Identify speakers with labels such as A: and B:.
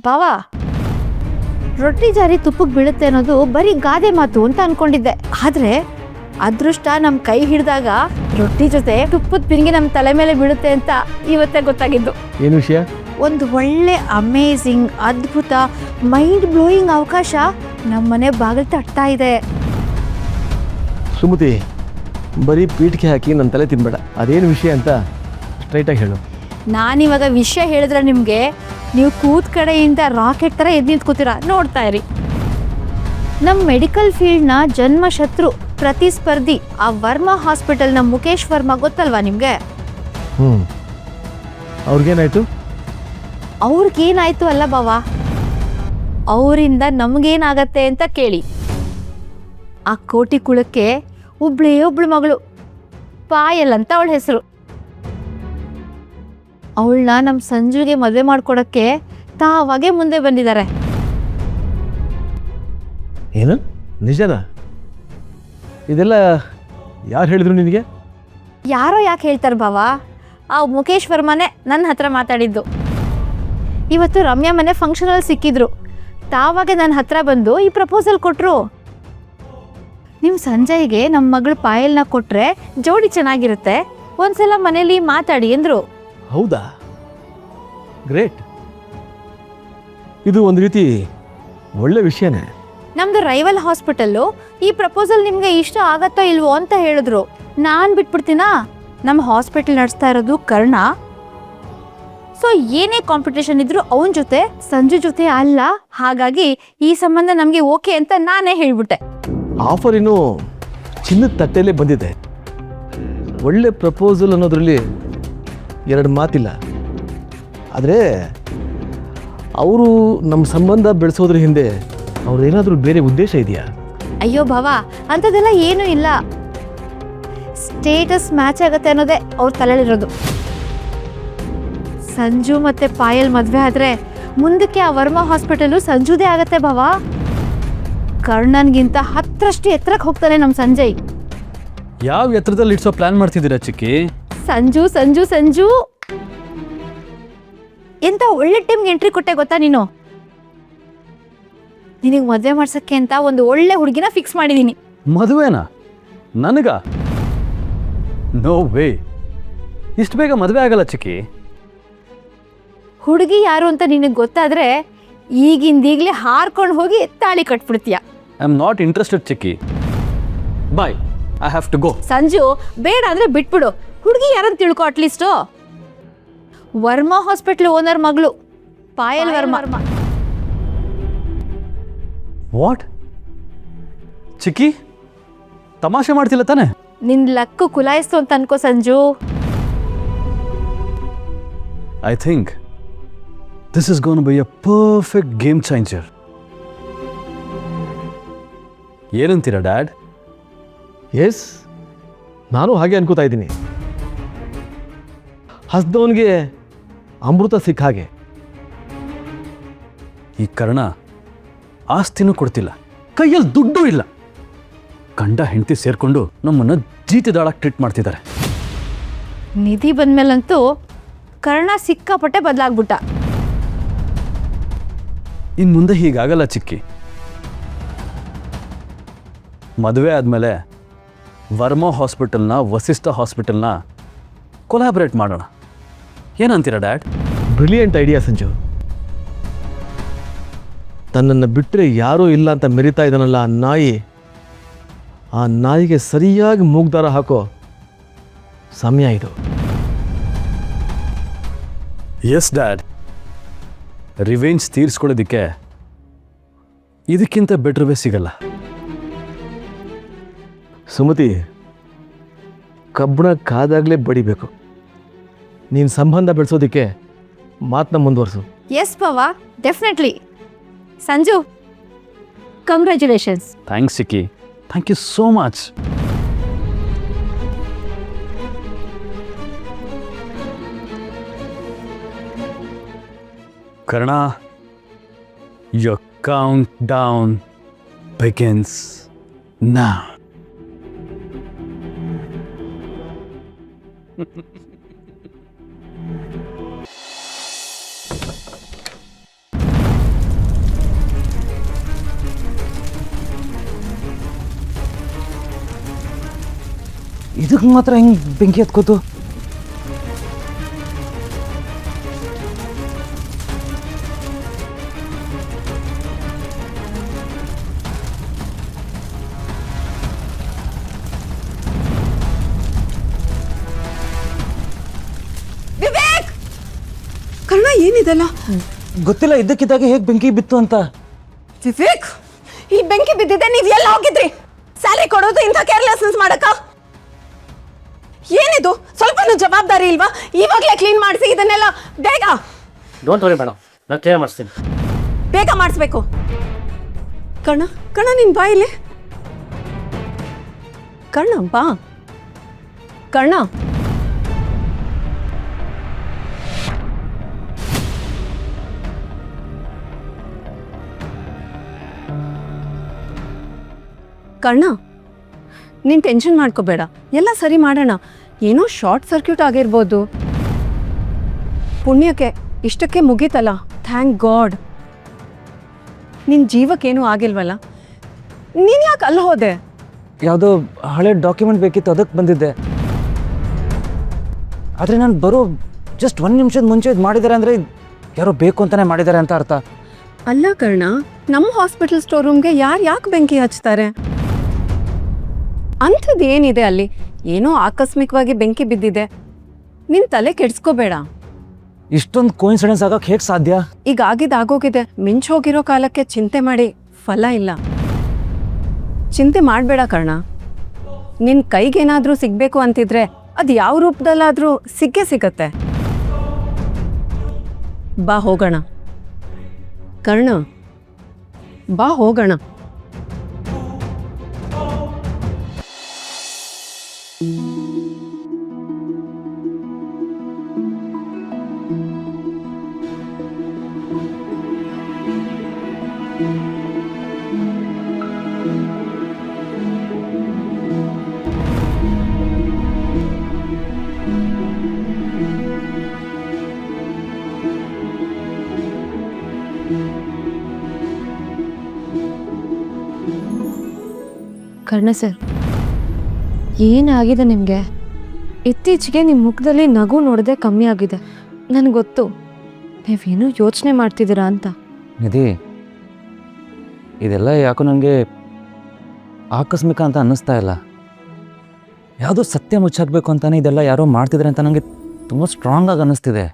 A: ಬಾವಾ, ರೊಟ್ಟಿ ಜಾರಿ ತುಪ್ಪಕ್ಕೆ ಬೀಳುತ್ತೆ ಅನ್ನೋದು ಬರೀ ಗಾದೆ ಮಾತು ಅಂತ ಅನ್ಕೊಂಡಿದ್ದೆ. ಆದ್ರೆ ಅದೃಷ್ಟ ನಮ್ಮ ಕೈ ಹಿಡಿದಾಗ ರೊಟ್ಟಿ ಜೊತೆ ತುಪ್ಪದ ಪಿಂಗಿ ನಮ್ಮ ತಲೆ ಮೇಲೆ ಬೀಳುತ್ತೆ ಅಂತ ಇವತ್ತೇ ಗೊತ್ತಾಗಿದ್ದು.
B: ಏನು ವಿಷಯ?
A: ಒಂದು ಒಳ್ಳೆ ಅಮೇಝಿಂಗ್, ಅದ್ಭುತ, ಮೈಂಡ್ ಬ್ಲೋಯಿಂಗ್ ಅವಕಾಶ ನಮ್ಮನೆ ಬಾಗಿಲು ತಟ್ತಾ ಇದೆ.
B: ಸುಮತಿ, ಬರೀ ಪೀಠಕ್ಕೆ ಹಾಕಿ ನನ್ನ ತಲೆ ತಿನ್ಬೇಡ. ಅದೇನು ವಿಷಯ ಅಂತ ಸ್ಟ್ರೈಟಾಗಿ ಹೇಳು.
A: ನಾನಿವಾಗ ವಿಷಯ ಹೇಳಿದ್ರೆ ನಿಮಗೆ ನೀವು ಕೂತ್ ಕಡೆಯಿಂದ ರಾಕೆಟ್ ಥರ ಎದ್ದು ನಿಂತ್ಕೋತೀರಾ. ನೋಡ್ತಾ ಇರಿ. ನಮ್ಮ ಮೆಡಿಕಲ್ ಫೀಲ್ಡ್ನ ಜನ್ಮಶತ್ರು, ಪ್ರತಿಸ್ಪರ್ಧಿ ಆ ವರ್ಮಾ ಹಾಸ್ಪಿಟಲ್ನ ಮುಖೇಶ್ ವರ್ಮಾ ಗೊತ್ತಲ್ವಾ ನಿಮಗೆ?
B: ಅವ್ರಿಗೇನಾಯ್ತು?
A: ಅವ್ರಿಗೇನಾಯ್ತು ಅಲ್ಲ ಬಾವಾ, ಅವರಿಂದ ನಮಗೇನಾಗತ್ತೆ ಅಂತ ಕೇಳಿ. ಆ ಕೋಟಿ ಕುಳಕ್ಕೆ ಒಬ್ಳು ಮಗಳು, ಪಾಯಲ್ ಅಂತ ಅವಳ ಹೆಸರು. ಅವಳನ್ನ ನಮ್ಮ ಸಂಜುಗೆ ಮದುವೆ ಮಾಡ್ಕೊಡಕ್ಕೆ ತಾವಾಗೆ ಮುಂದೆ ಬಂದಿದ್ದಾರೆ.
B: ಏನು? ನಿಜನಾ? ಇದೆಲ್ಲ ಯಾರು ಹೇಳಿದ್ರು ನಿನಗೆ?
A: ಯಾರೋ ಯಾಕೆ ಹೇಳ್ತಾರೆ ಬಾವಾ, ಆ ಮುಖೇಶ್ ವರ್ಮನೇ ನನ್ನ ಹತ್ರ ಮಾತಾಡಿದ್ದು. ಇವತ್ತು ರಮ್ಯಾ ಮನೆ ಫಂಕ್ಷನಲ್ಲಿ ಸಿಕ್ಕಿದ್ರು. ತಾವಾಗೆ ನನ್ನ ಹತ್ರ ಬಂದು ಈ ಪ್ರಪೋಸಲ್ ಕೊಟ್ಟರು. ನಿಮ್ಮ ಸಂಜಯ್ಗೆ ನಮ್ಮ ಮಗಳು ಪಾಯಲ್ನ ಕೊಟ್ಟರೆ ಜೋಡಿ ಚೆನ್ನಾಗಿರುತ್ತೆ, ಒಂದ್ಸಲ ಮನೇಲಿ ಮಾತಾಡಿ ಅಂದರು.
B: ಹೌದಾ? ಗ್ರೇಟ್. ಇದು ಒಂದು ರೀತಿ ಒಳ್ಳೆ ವಿಷಯನೇ.
A: ನಮ್ಮದು ರೈವಲ್ ಹಾಸ್ಪಿಟಲ್ಲು. ಈ ಪ್ರಪೋಸಲ್ ನಿಮಗೆ ಇಷ್ಟ ಆಗತ್ತೋ ಇಲ್ವೋ ಅಂತ ಹೇಳಿದ್ರು. ನಾನು ಬಿಟ್ಬಿಡ್ತೀನಾ? ನಮ್ಮ ಹಾಸ್ಪಿಟಲ್ ನಡೆಸ್ತಾ ಇರೋದು ಕರ್ಣ. ಸೊ ಏನೇ ಕಾಂಪಿಟೇಷನ್ ಇದ್ರು ಅವನ ಜೊತೆ, ಸಂಜು ಜೊತೆ ಅಲ್ಲ. ಹಾಗಾಗಿ ಈ ಸಂಬಂಧ ನಮಗೆ ಓಕೆ ಅಂತ ನಾನೇ ಹೇಳ್ಬಿಟ್ಟೆ.
B: ಆಫರ್ ಇನ್ನೂ ಚಿನ್ನದ ತಟ್ಟೆಯಲ್ಲೇ ಬಂದಿದೆ. ಒಳ್ಳೆ ಪ್ರಪೋಸಲ್ ಅನ್ನೋದ್ರಲ್ಲಿ ಎರಡು ಮಾತಿಲ್ಲ. ಆದರೆ ಅವರು ನಮ್ಮ ಸಂಬಂಧ ಬೆಳೆಸೋದ್ರ ಹಿಂದೆ ಅವ್ರದ್ದೇನಾದರೂ ಬೇರೆ ಉದ್ದೇಶ ಇದೆಯಾ?
A: ಅಯ್ಯೋ ಭಾವ, ಅಂಥದ್ದೆಲ್ಲ ಏನೂ ಇಲ್ಲ. ಸ್ಟೇಟಸ್ ಮ್ಯಾಚ್ ಆಗತ್ತೆ ಅನ್ನೋದೇ ಅವ್ರ ತಲೆಯಲ್ಲಿರೋದು. ಸಂಜು ಮತ್ತೆ ಪಾಯಲ್ ಮದುವೆ ಆದರೆ ಮುಂದಕ್ಕೆ ಆ ವರ್ಮಾ ಹಾಸ್ಪಿಟಲು ಸಂಜುದೇ ಆಗತ್ತೆ ಭಾವ. ಕರ್ಣನ್ಗಿಂತ 10ರಷ್ಟು ಎತ್ತರಕ್ಕೆ ಹೋಗ್ತಾನೆ ನಮ್ಮ ಸಂಜಯ್.
C: ಯಾವ ಎತ್ತರದಲ್ಲಿ ಇಡ್ಸೋ ಪ್ಲಾನ್ ಮಾಡ್ತಿದ್ದೀರಾ ಚಿಕ್ಕಿ?
A: ಸಂಜು ಸಂಜು ಸಂಜು ಎಂತ ಒಳ್ಳೆ ಟೀಮ್ಗೆ ಎಂಟ್ರಿ ಕೊಟ್ಟೆ ಗೊತ್ತಾ ನೀನು? ನಿನಗೆ ಮದುವೆ ಮಾಡ್ಸಕ್ಕೆ ಅಂತ ಒಂದು ಒಳ್ಳೆ ಹುಡುಗಿನ ಫಿಕ್ಸ್ ಮಾಡಿದ್ದೀನಿ.
C: ಮದುವೆನಾ? ನನಗ? No way. ಇಷ್ಟು ಬೇಗ ಮದುವೆ ಆಗಲ್ಲ ಚಿಕ್ಕಿ.
A: ಹುಡುಗಿ ಯಾರು ಅಂತ ನಿನಗೆ ಗೊತ್ತಾದ್ರೆ ಈಗಿಂದೀಗಲೇ ಹಾರ್ಕೊಂಡು ಹೋಗಿ ತಾಳಿ ಕಟ್ಬಿಡ್ತೀಯ.
C: I am not interested Chikki. Bye, I have to go.
A: Sanju, ಬೇಡ ಅಂದ್ರೆ ಬಿಟ್ಬಿಡು. ಹುಡುಗಿ ಯಾರಂತ ತಿಳ್ಕೊ ಅಟ್ಲೀಸ್ಟು. ವರ್ಮಾ ಹಾಸ್ಪಿಟಲ್ ಓನರ್ ಮಗಳು ಪಾಯಲ್ ವರ್ಮಾ.
C: ವಾಟ್? ಚಿಕ್ಕಿ, ತಮಾಷೆ ಮಾಡ್ತಿಲ್ಲ ತಾನೆ?
A: ನಿನ್ ಲಕ್ಕು ಕುಲಾಯಿಸ್ತು ಅಂತ ಅನ್ಕೋ Sanju.
C: I think this is gonna be a perfect game changer. ಏನಂತೀರಾ ಡ್ಯಾಡ್?
B: ಎಸ್, ನಾನು ಹಾಗೆ ಅನ್ಕೋತಾ ಇದ್ದೀನಿ. ಹಸ್ದವನಿಗೆ ಅಮೃತ ಸಿಕ್ಕ ಹಾಗೆ.
C: ಈ ಕರ್ಣ ಆಸ್ತಿನೂ ಕೊಡ್ತಿಲ್ಲ, ಕೈಯಲ್ಲಿ ದುಡ್ಡು ಇಲ್ಲ. ಗಂಡ ಹೆಂಡತಿ ಸೇರ್ಕೊಂಡು ನಮ್ಮನ್ನು ಜೀತಿದಾಳಕ್ಕೆ ಟ್ರೀಟ್ ಮಾಡ್ತಿದ್ದಾರೆ.
A: ನಿಧಿ ಬಂದ್ಮೇಲಂತೂ ಕರ್ಣ ಸಿಕ್ಕಾಪಟ್ಟೆ ಬದಲಾಗ್ಬಿಟ್ಟ.
C: ಇನ್ನು ಮುಂದೆ ಹೀಗಾಗಲ್ಲ ಚಿಕ್ಕಿ. ಮದುವೆ ಆದಮೇಲೆ ವರ್ಮಾ ಹಾಸ್ಪಿಟಲ್ನ ವಸಿಷ್ಠ ಹಾಸ್ಪಿಟಲ್ನ ಕೊಲಾಬ್ರೇಟ್ ಮಾಡೋಣ. ಏನಂತೀರಾ ಡ್ಯಾಡ್?
B: Brilliant idea Sanju. ತನ್ನನ್ನು ಬಿಟ್ಟರೆ ಯಾರೂ ಇಲ್ಲ ಅಂತ ಮೆರಿತಾ ಇದ್ದಾನಲ್ಲ ಆ ನಾಯಿ, ಆ ನಾಯಿಗೆ ಸರಿಯಾಗಿ ಮೂಗ್ದಾರ ಹಾಕೋ ಸಮಯ ಇದು.
C: ಎಸ್ ಡ್ಯಾಡ್, ರಿವೆಂಜ್ ತೀರಿಸ್ಕೊಳ್ಳೋದಕ್ಕೆ ಇದಕ್ಕಿಂತ ಬೆಟರ್ ವೇ ಸಿಗಲ್ಲ.
B: ಸುಮತಿ, ಕಬ್ಬಣ ಕಾದಾಗಲೇ ಬಡಿಬೇಕು. ನೀನು ಸಂಬಂಧ ಬೆಳೆಸೋದಕ್ಕೆ ಮಾತನ್ನ ಮುಂದುವರಿಸು.
A: ಎಸ್ ಬಾವಾ, ಡೆಫಿನೆಟ್ಲಿ. ಸಂಜು, ಕಂಗ್ರ್ಯಾಚುಲೇಷನ್ಸ್.
C: ಥ್ಯಾಂಕ್ಸ್ ಚಿಕ್ಕಿ, thank you so much. Karna, your countdown begins now.
D: ಇದಕ್ಕೆ ಮಾತ್ರ ಹೆಂಗೆ ಬೆಂಕಿ ಹತ್ಕೋತು?
E: ವಿವೇಕ್! ಕರ್ಣ ಏನಿದೆಲ್ಲ?
D: ಗೊತ್ತಿಲ್ಲ ಇದ್ದಕ್ಕಿದ್ದಾಗೆ ಹೇಗೆ ಬೆಂಕಿ ಬಿತ್ತು ಅಂತ.
E: ವಿವೇಕ್, ಈ ಬೆಂಕಿ ಬಿದ್ದಿದೆ, ನೀವು ಎಲ್ಲ ಹೋಗಿದ್ರಿ? ಸ್ಯಾಲರಿ ಕೊಡೋದು ಇಂಥ ಕೇರ್ಲೆಸ್ನೆಸ್ ಮಾಡಕ್ಕ? ಏನಿದು? ಸ್ವಲ್ಪನೂ ಜವಾಬ್ದಾರಿ ಇಲ್ವಾ? ಇವಾಗಲೇ ಕ್ಲೀನ್ ಮಾಡಿಸಿ ಇದನ್ನೆಲ್ಲ ಬೇಗ.
F: ಡೋಂಟ್ ವರಿ ಮೇಡಮ್, ನಾನು ಕ್ಲಿಯರ್ ಮಾಡಿಸ್ತೀನಿ.
E: ಬೇಗ ಮಾಡಿಸ್ಬೇಕು. ಕರ್ಣ, ಕರ್ಣ ನಿನ್ ಬಾ ಇಲ್ಲಿ. ಕರ್ಣ ಬಾ. ಕರ್ಣ, ಕರ್ಣ, ನೀನು ಟೆನ್ಷನ್ ಮಾಡ್ಕೋಬೇಡ, ಎಲ್ಲ ಸರಿ ಮಾಡೋಣ. ಏನೋ ಶಾರ್ಟ್ ಸರ್ಕ್ಯೂಟ್ ಆಗಿರ್ಬೋದು. ಪುಣ್ಯಕ್ಕೆ ಇಷ್ಟಕ್ಕೆ ಮುಗೀತಲ್ಲ, ಥ್ಯಾಂಕ್ ಗಾಡ್. ನಿನ್ನ ಜೀವಕ್ಕೇನೂ ಆಗಿಲ್ವಲ್ಲ? ನೀನು ಯಾಕೆ ಅಲ್ಲಿ ಹೋದೆ?
D: ಯಾವುದೋ ಹಳೆ ಡಾಕ್ಯುಮೆಂಟ್ ಬೇಕಿತ್ತು, ಅದಕ್ಕೆ ಬಂದಿದ್ದೆ. ಆದರೆ ನಾನು ಬರೋ ಜಸ್ಟ್ 1 ನಿಮಿಷದ ಮುಂಚೆ ಇದು ಮಾಡಿದ್ದಾರೆ ಅಂದರೆ ಯಾರೋ ಬೇಕು ಅಂತಲೇ ಮಾಡಿದ್ದಾರೆ ಅಂತ ಅರ್ಥ.
E: ಅಲ್ಲ ಕರ್ಣ, ನಮ್ಮ ಹಾಸ್ಪಿಟಲ್ ಸ್ಟೋರ್ ರೂಮ್ಗೆ ಯಾಕೆ ಬೆಂಕಿ ಹಚ್ತಾರೆ? ಅಂಥದ್ದು ಏನಿದೆ ಅಲ್ಲಿ? ಏನೋ ಆಕಸ್ಮಿಕವಾಗಿ ಬೆಂಕಿ ಬಿದ್ದಿದೆ, ನಿನ್ನ ತಲೆ ಕೆಡ್ಸ್ಕೋಬೇಡ.
D: ಇಷ್ಟೊಂದು ಕೋಇನ್ಸಿಡೆನ್ಸ್ ಆಗೋಕ್ಕೆ ಹೇಗೆ ಸಾಧ್ಯ?
E: ಈಗ ಆಗೋಗಿದೆ. ಮಿಂಚೋಗಿರೋ ಕಾಲಕ್ಕೆ ಚಿಂತೆ ಮಾಡಿ ಫಲ ಇಲ್ಲ. ಚಿಂತೆ ಮಾಡಬೇಡ ಕರ್ಣ. ನಿನ್ನ ಕೈಗೇನಾದರೂ ಸಿಗಬೇಕು ಅಂತಿದ್ರೆ ಅದು ಯಾವ ರೂಪದಲ್ಲಾದರೂ ಸಿಗತ್ತೆ. ಬಾ ಹೋಗೋಣ ಕರ್ಣ, ಬಾ ಹೋಗೋಣ.
A: ಕರ್ಣ ಸರ್, ಏನಾಗಿದೆ ನಿಮಗೆ? ಇತ್ತೀಚೆಗೆ ನಿಮ್ಮ ಮುಖದಲ್ಲಿ ನಗು ನೋಡದೆ ಕಮ್ಮಿ ಆಗಿದೆ. ನನಗೆ ಗೊತ್ತು ನೀವೇನೋ ಯೋಚನೆ ಮಾಡ್ತಿದ್ದೀರಾ ಅಂತ.
D: ನಿಧಿ, ಇದೆಲ್ಲ ಯಾಕೋ ನನಗೆ ಆಕಸ್ಮಿಕ ಅಂತ ಅನ್ನಿಸ್ತಾ ಇಲ್ಲ. ಯಾವುದೋ ಸತ್ಯ ಮುಚ್ಚಾಕಬೇಕು ಅಂತಾನೆ ಇದೆಲ್ಲ ಯಾರೋ ಮಾಡ್ತಿದ್ರೆ ಅಂತ ನನಗೆ ತುಂಬ ಸ್ಟ್ರಾಂಗಾಗಿ ಅನ್ನಿಸ್ತಿದೆ.